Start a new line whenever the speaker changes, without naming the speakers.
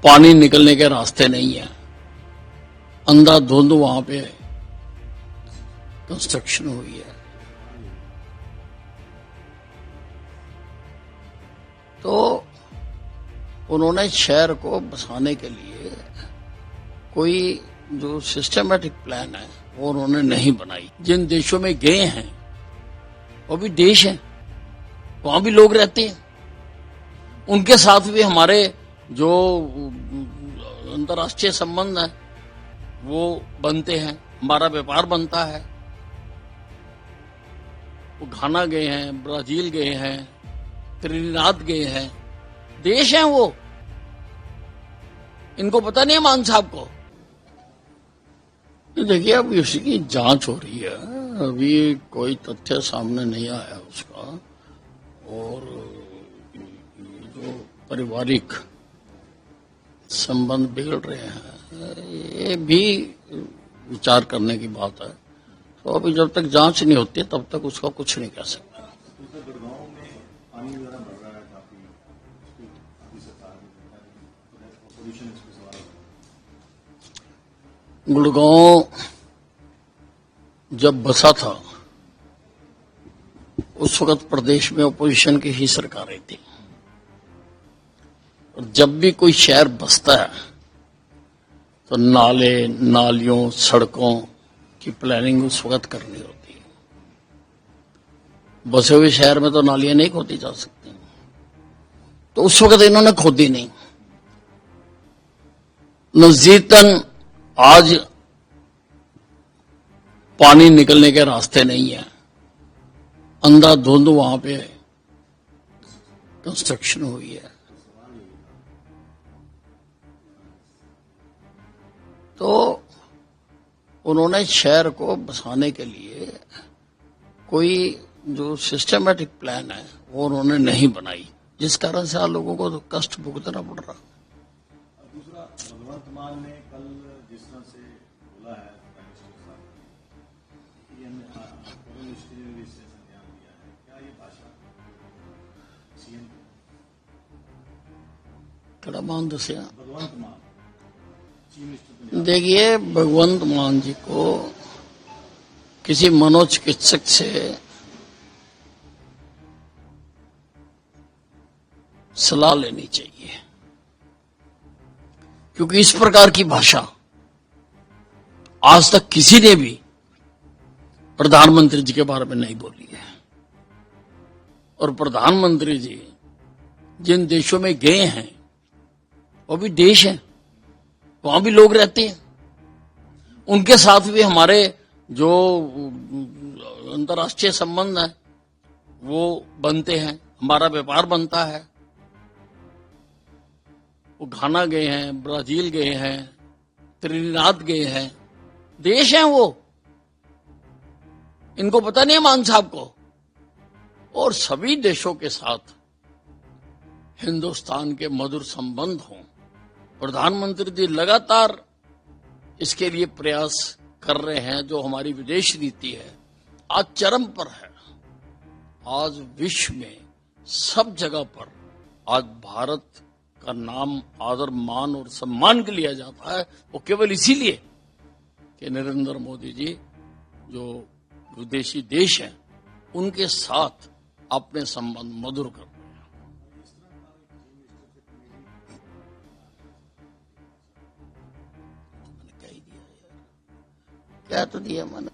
पानी निकलने के रास्ते नहीं है। अंधाधुंध वहां पे कंस्ट्रक्शन हुई है। तो उन्होंने शहर को बसाने के लिए कोई जो सिस्टमैटिक प्लान है वो उन्होंने नहीं बनाई। जिन देशों में गए हैं वो भी देश हैं, वहां भी लोग रहते हैं, उनके साथ भी हमारे जो अंतर्राष्ट्रीय संबंध है वो बनते हैं, हमारा व्यापार बनता है। वो घाना गए हैं, ब्राजील गए हैं, त्रिनिदाद गए हैं, देश हैं वो। इनको पता नहीं है मान साहब को। देखिए अब इसी की जांच हो रही है, अभी कोई तथ्य सामने नहीं आया उसका। और जो पारिवारिक संबंध बिगड़ रहे हैं ये भी विचार करने की बात है। तो अभी जब तक जांच नहीं होती तब तक उसका कुछ नहीं कह सकता। गुड़गांव जब बसा था उस वक्त प्रदेश में अपोजिशन की ही सरकारें थी, और जब भी कोई शहर बसता है तो नाले नालियों सड़कों की प्लानिंग उस वक्त करनी होती है। बसे हुए शहर में तो नालियां नहीं खोदी जा सकती, तो उस वक्त इन्होंने खोदी नहीं। नजदीकन आज पानी निकलने के रास्ते नहीं है। अंधाधुंध वहां पे कंस्ट्रक्शन हुई है। तो उन्होंने शहर को बसाने के लिए कोई जो सिस्टमैटिक प्लान है वो उन्होंने नहीं बनाई, जिस कारण से लोगों को तो कष्ट भुगतना पड़ रहा।
दूसरा, भगवंत मान ने कल जिस तरह से बोला है
कड़ा मान दसिया।
भगवंत मान
देखिए, भगवंत मान जी को किसी मनोचिकित्सक से सलाह लेनी चाहिए, क्योंकि इस प्रकार की भाषा आज तक किसी ने भी प्रधानमंत्री जी के बारे में नहीं बोली है। और प्रधानमंत्री जी जिन देशों में गए हैं वो भी देश हैं, वहां भी लोग रहते हैं, उनके साथ भी हमारे जो अंतर्राष्ट्रीय संबंध है वो बनते हैं, हमारा व्यापार बनता है। वो घाना गए हैं, ब्राजील गए हैं, त्रिनिदाद गए हैं, देश हैं वो। इनको पता नहीं है मान साहब को। और सभी देशों के साथ हिंदुस्तान के मधुर संबंध हों, प्रधानमंत्री जी लगातार इसके लिए प्रयास कर रहे हैं। जो हमारी विदेश नीति है आज चरम पर है। आज विश्व में सब जगह पर आज भारत का नाम आदर मान और सम्मान के लिया जाता है, वो केवल इसीलिए कि नरेंद्र मोदी जी जो विदेशी देश हैं उनके साथ अपने संबंध मधुर कर रहे हैं। क्या तो दिया मैंने।